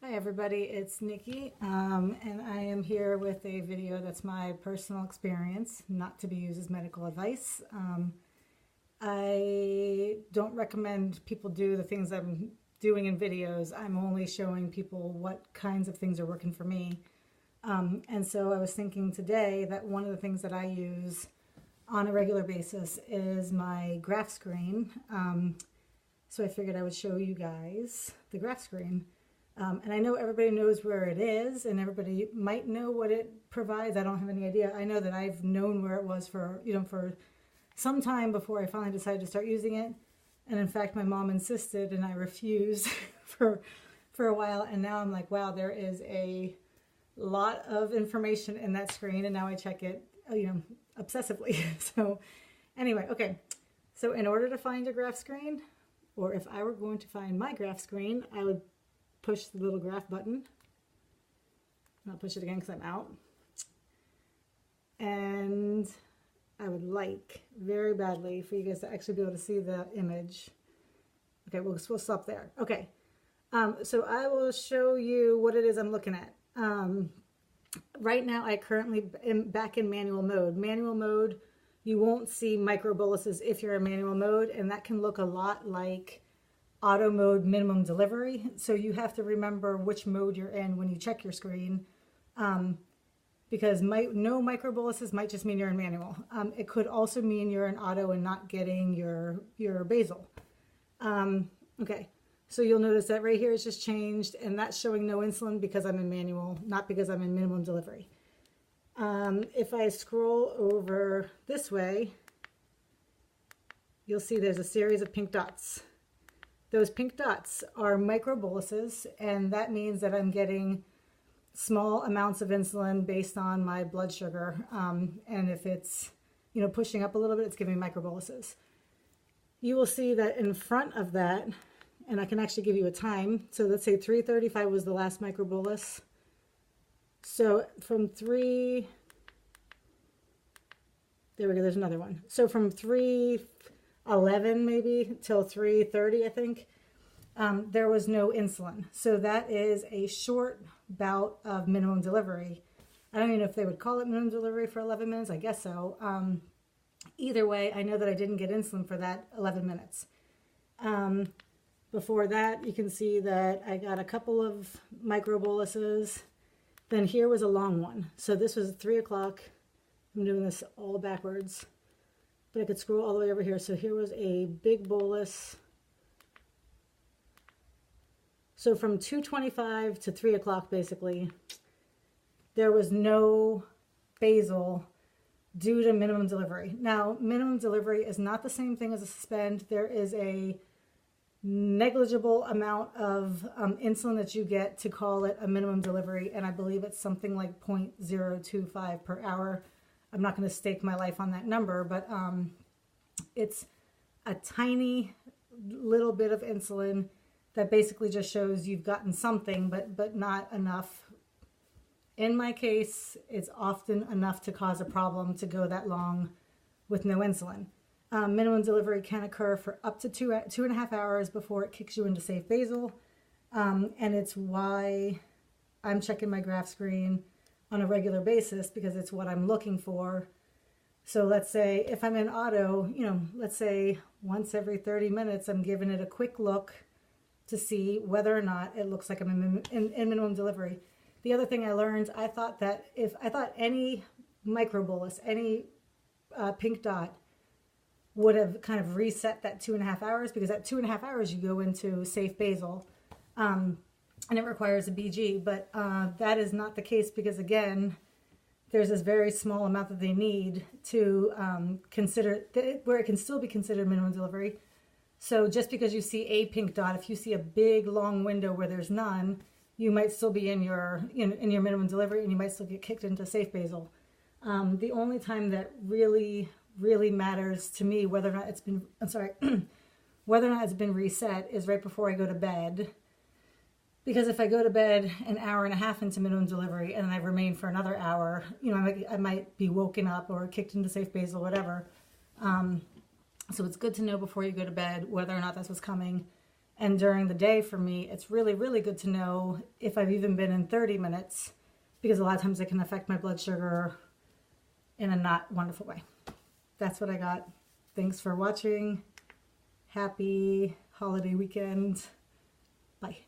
Hi everybody, it's Nikki, and I am here with a video that's my personal experience, not to be used as medical advice. I don't recommend people do the things I'm doing in videos. I'm only showing people what kinds of things are working for me. And so I was thinking today that one of the things that I use on a regular basis is my graph screen. So I figured I would show you guys the graph screen. And I know everybody knows where it is and everybody might know what it provides. I don't have any idea. I know that I've known where it was for some time before I finally decided to start using it. And in fact, my mom insisted and I refused for a while. And now I'm like, wow, there is a lot of information in that screen. And now I check it, obsessively. So anyway, okay. So in order to find your graph screen, or if I were going to find my graph screen, I would push the little graph button. I'll push it again because I'm out. And I would like very badly for you guys to actually be able to see the image. Okay, we'll stop there. Okay, so I will show you what it is I'm looking at. Right now I currently am back in manual mode. Manual mode, you won't see microboluses if you're in manual mode, and that can look a lot like auto mode minimum delivery. So you have to remember which mode you're in when you check your screen, because no microboluses might just mean you're in manual. It could also mean you're in auto and not getting your basal. Okay, so you'll notice that right here it's just changed, and that's showing no insulin because I'm in manual, not because I'm in minimum delivery. If I scroll over this way, you'll see there's a series of pink dots. Those pink dots are microboluses, and that means that I'm getting small amounts of insulin based on my blood sugar. And if it's, pushing up a little bit, it's giving microboluses. You will see that in front of that, and I can actually give you a time. So let's say 3:35 was the last microbolus. So from there we go, there's another one. So from 3:11 maybe till 3:30, I think, there was no insulin. So that is a short bout of minimum delivery. I don't even know if they would call it minimum delivery for 11 minutes. I guess so. Either way, I know that I didn't get insulin for that 11 minutes. Before that, you can see that I got a couple of microboluses. Then here was a long one. So this was 3 o'clock. I'm doing this all backwards, but I could scroll all the way over here. So here was a big bolus. So from 2:25 to 3 o'clock, basically, there was no basal due to minimum delivery. Now, minimum delivery is not the same thing as a suspend. There is a negligible amount of insulin that you get to call it a minimum delivery, and I believe it's something like 0.025 per hour. I'm not going to stake my life on that number, but it's a tiny little bit of insulin that basically just shows you've gotten something, but not enough. In my case, it's often enough to cause a problem to go that long with no insulin. Minimum delivery can occur for up to 2.5 hours before it kicks you into safe basal, and it's why I'm checking my graph screen on a regular basis, because it's what I'm looking for. So let's say if I'm in auto, let's say once every 30 minutes, I'm giving it a quick look to see whether or not it looks like I'm in minimum delivery. The other thing I learned, I thought any microbolus, any pink dot would have kind of reset that 2.5 hours, because at 2.5 hours you go into safe basal. And it requires a BG, but that is not the case, because again, there's this very small amount that they need to consider, where it can still be considered minimum delivery. So just because you see a pink dot, if you see a big long window where there's none, you might still be in your minimum delivery, and you might still get kicked into safe basal. The only time that really matters to me whether or not it's been, whether or not it's been reset is right before I go to bed. Because if I go to bed an hour and a half into minimum delivery and I remain for another hour, I might be woken up or kicked into safe basal, whatever. So it's good to know before you go to bed whether or not that's what's coming. And during the day for me, it's really, really good to know if I've even been in 30 minutes, because a lot of times it can affect my blood sugar in a not wonderful way. That's what I got. Thanks for watching. Happy holiday weekend. Bye.